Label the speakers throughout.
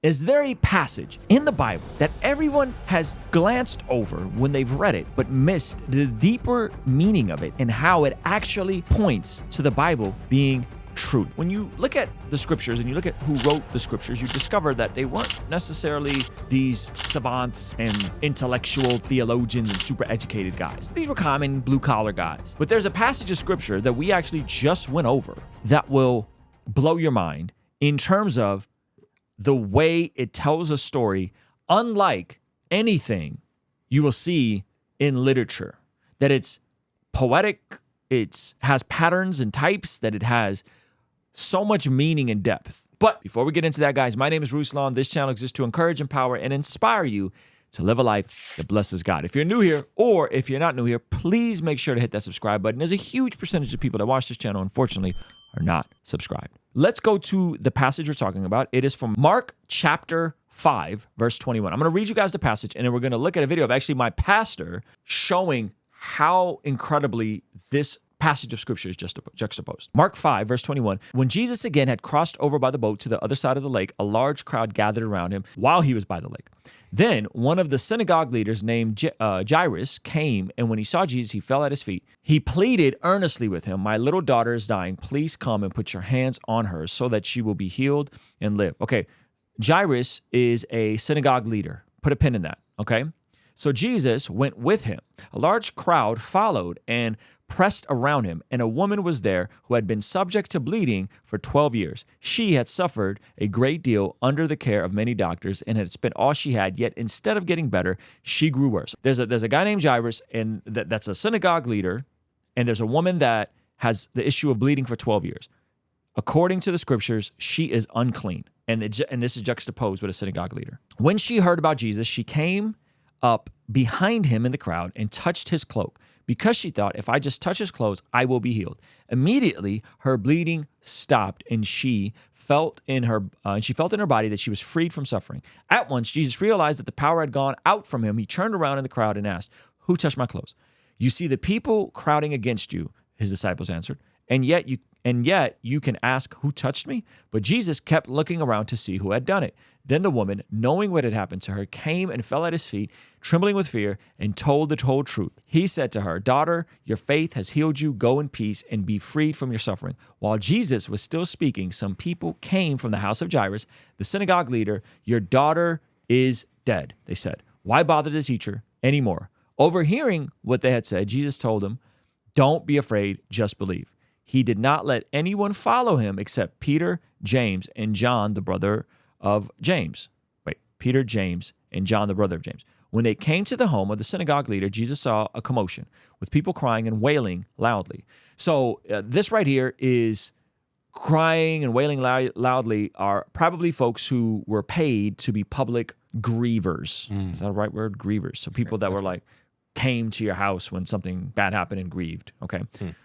Speaker 1: Is there a passage in the Bible that everyone has glanced over when they've read it, but missed the deeper meaning of it and how it actually points to the Bible being truth? When you look at the scriptures and you look at who wrote the scriptures, you discover that they weren't necessarily these savants and intellectual theologians and super educated guys. These were common blue-collar guys. But there's a passage of scripture that we actually just went over that will blow your mind in terms of the way it tells a story unlike anything you will see in literature. That it's poetic, it has patterns and types, that it has so much meaning and depth. But before we get into that, guys, my name is Ruslan. This channel exists to encourage, empower, and inspire you to live a life that blesses God. If you're new here, or if you're not new here, please make sure to hit that subscribe button. There's a huge percentage of people that watch this channel, unfortunately, are not subscribed. Let's go to the passage we're talking about. It is from Mark chapter 5, verse 21. I'm going to read you guys the passage, and then we're going to look at a video of actually my pastor showing how incredibly this passage of scripture is juxtaposed. Mark 5, verse 21. When Jesus again had crossed over by the boat to the other side of the lake, a large crowd gathered around him while he was by the lake. Then one of the synagogue leaders named Jairus came, and when he saw Jesus, he fell at his feet. He pleaded earnestly with him, "My little daughter is dying. Please come and put your hands on her so that she will be healed and live." Okay, Jairus is a synagogue leader. Put a pin in that, okay? So Jesus went with him. A large crowd followed and pressed around him, and a woman was there who had been subject to bleeding for 12 years. She had suffered a great deal under the care of many doctors and had spent all she had, yet instead of getting better, she grew worse. There's a guy named Jairus, and that's a synagogue leader, and there's a woman that has the issue of bleeding for 12 years. According to the scriptures, she is unclean, and this is juxtaposed with a synagogue leader. When she heard about Jesus, she came up behind him in the crowd and touched his cloak, because she thought, if I just touch his clothes, I will be healed. Immediately, her bleeding stopped, and she felt in her body that she was freed from suffering. At once, Jesus realized that the power had gone out from him. He turned around in the crowd and asked, "Who touched my clothes?" "You see the people crowding against you," his disciples answered, and yet you can ask, 'Who touched me?'" But Jesus kept looking around to see who had done it. Then the woman, knowing what had happened to her, came and fell at his feet, trembling with fear, and told the whole truth. He said to her, "Daughter, your faith has healed you. Go in peace and be freed from your suffering." While Jesus was still speaking, some people came from the house of Jairus, the synagogue leader. "Your daughter is dead," they said. "Why bother the teacher anymore?" Overhearing what they had said, Jesus told them, "Don't be afraid, just believe." He did not let anyone follow him except Peter, James, and John, the brother of James. Peter, James, and John, the brother of James. When they came to the home of the synagogue leader, Jesus saw a commotion with people crying and wailing loudly. So this right here is crying and wailing loudly are probably folks who were paid to be public grievers. Is that the right word? Grievers. So people that were like, came to your house when something bad happened and grieved, okay?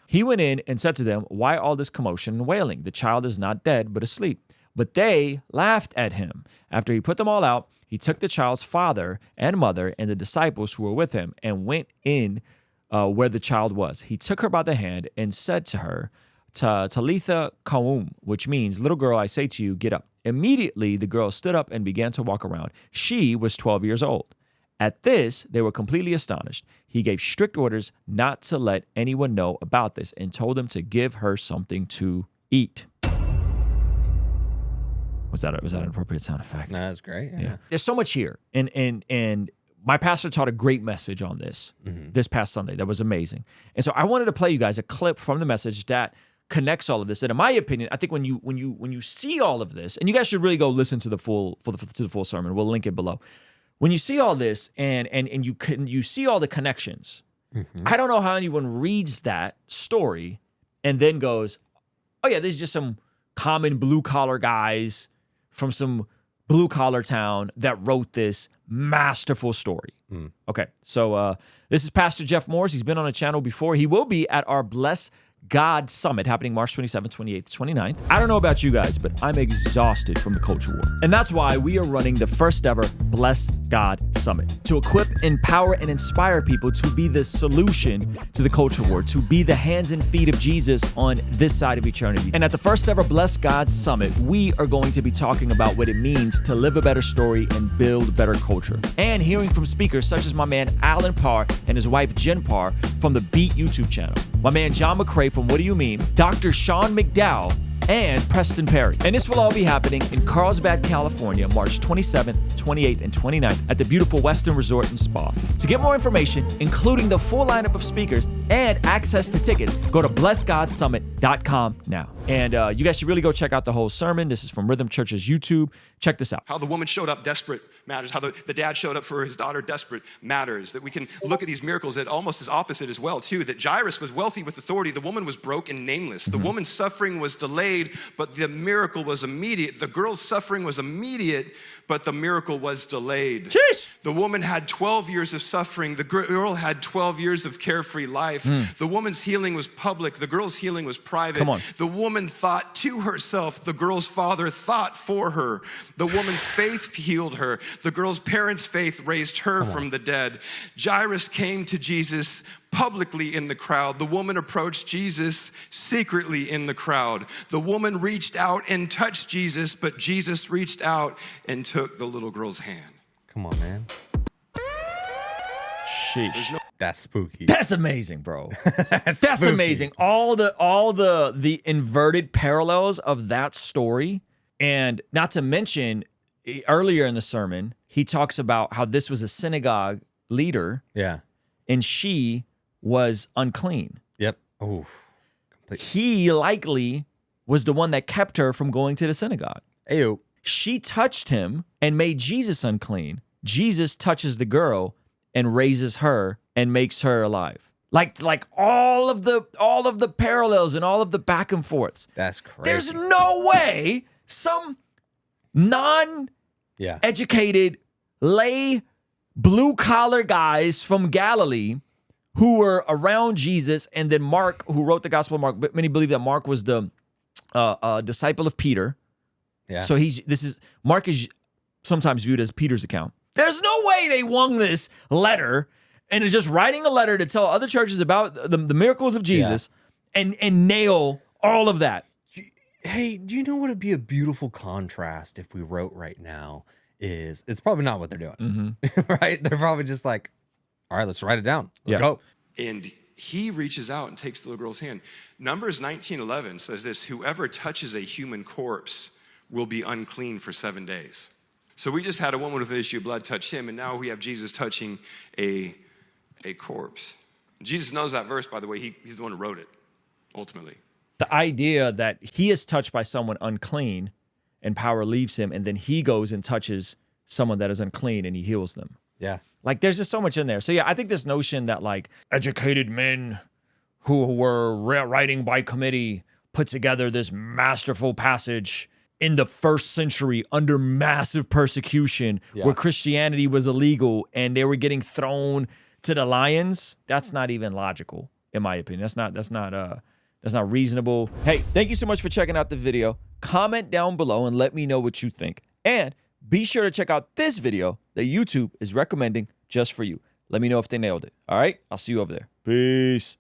Speaker 1: He went in and said to them, "Why all this commotion and wailing? The child is not dead, but asleep." But they laughed at him. After he put them all out, he took the child's father and mother and the disciples who were with him and went in where the child was. He took her by the hand and said to her, "Talitha koum," which means, "Little girl, I say to you, get up." Immediately, the girl stood up and began to walk around. She was 12 years old. At this, they were completely astonished. He gave strict orders not to let anyone know about this and told them to give her something to eat. Was that an appropriate sound effect?
Speaker 2: No, that's great. Yeah.
Speaker 1: There's so much here. And my pastor taught a great message on this this past Sunday. That was amazing. And so I wanted to play you guys a clip from the message that connects all of this. And in my opinion, I think when you see all of this, and you guys should really go listen to the full sermon. We'll link it below. When you see all this and you see all the connections, I don't know how anyone reads that story and then goes, "Oh yeah, this is just some common blue-collar guys from some blue-collar town that wrote this masterful story." Okay, so this is Pastor Jeff Morris. He's been on the channel before. He will be at our Bless God Summit happening March 27th, 28th, 29th. I don't know about you guys, but I'm exhausted from the culture war. And that's why we are running the first ever Bless God Summit to equip, empower, and inspire people to be the solution to the culture war, to be the hands and feet of Jesus on this side of eternity. And at the first ever Bless God Summit, we are going to be talking about what it means to live a better story and build better culture. And hearing from speakers such as my man Alan Parr and his wife Jen Parr from the Beat YouTube channel, my man John McCrae from What Do You Mean, Dr. Sean McDowell, and Preston Perry. And this will all be happening in Carlsbad, California, March 27th, 28th, and 29th at the beautiful Westin Resort and Spa. To get more information, including the full lineup of speakers and access to tickets, go to blessgodsummit.com now. And you guys should really go check out the whole sermon. This is from Rhythm Church's YouTube. Check this out.
Speaker 2: How the woman showed up desperate matters. How the dad showed up for his daughter desperate matters. That we can look at these miracles that almost is opposite as well too. That Jairus was wealthy with authority. The woman was broke and nameless. The woman's suffering was delayed, but the miracle was immediate. The girl's suffering was immediate, but the miracle was delayed.
Speaker 1: Jeez.
Speaker 2: The woman had 12 years of suffering. The girl had 12 years of carefree life. The woman's healing was public. The girl's healing was private.
Speaker 1: Come on.
Speaker 2: The woman thought to herself. The girl's father thought for her. The woman's faith healed her. The girl's parents' faith raised her from the dead. Jairus came to Jesus publicly in the crowd. The woman approached Jesus secretly in the crowd. The woman reached out and touched Jesus, but Jesus reached out and took the little girl's hand.
Speaker 3: Come on, man.
Speaker 1: Sheesh.
Speaker 3: That's spooky.
Speaker 1: That's amazing, bro.
Speaker 3: That's
Speaker 1: That's
Speaker 3: spooky.
Speaker 1: amazing. All the inverted parallels of that story. And not to mention, earlier in the sermon, he talks about how this was a synagogue leader
Speaker 3: Yeah.
Speaker 1: and she was unclean.
Speaker 3: Yep. Oh.
Speaker 1: He likely was the one that kept her from going to the synagogue.
Speaker 3: Ayo.
Speaker 1: She touched him and made Jesus unclean. Jesus touches the girl and raises her and makes her alive. Like all of the parallels and all of the back and forths.
Speaker 3: That's crazy.
Speaker 1: There's no way some non-educated lay blue collar guys from Galilee who were around Jesus, and then Mark, who wrote the Gospel of Mark, but many believe that Mark was the disciple of Peter.
Speaker 3: Yeah.
Speaker 1: So Mark is sometimes viewed as Peter's account. There's no way they won this letter and is just writing a letter to tell other churches about the miracles of Jesus and nail all of that.
Speaker 3: Hey, do you know what would be a beautiful contrast if we wrote right now is it's probably not what they're doing, right? They're probably just like, all right, let's write it down. Let's go.
Speaker 2: And he reaches out and takes the little girl's hand. Numbers 19:11 says this: whoever touches a human corpse will be unclean for 7 days. So we just had a woman with an issue of blood touch him, and now we have Jesus touching a corpse. Jesus knows that verse, by the way. He's the one who wrote it, ultimately.
Speaker 1: The idea that he is touched by someone unclean and power leaves him, and then he goes and touches someone that is unclean and he heals them.
Speaker 3: Yeah.
Speaker 1: Like, there's just so much in there. So, yeah, I think this notion that, like, educated men who were writing by committee put together this masterful passage in the first century under massive persecution where Christianity was illegal and they were getting thrown to the lions, that's not even logical, in my opinion. That's not reasonable. Hey, thank you so much for checking out the video. Comment down below and let me know what you think. And be sure to check out this video that YouTube is recommending just for you. Let me know if they nailed it. All right? I'll see you over there. Peace.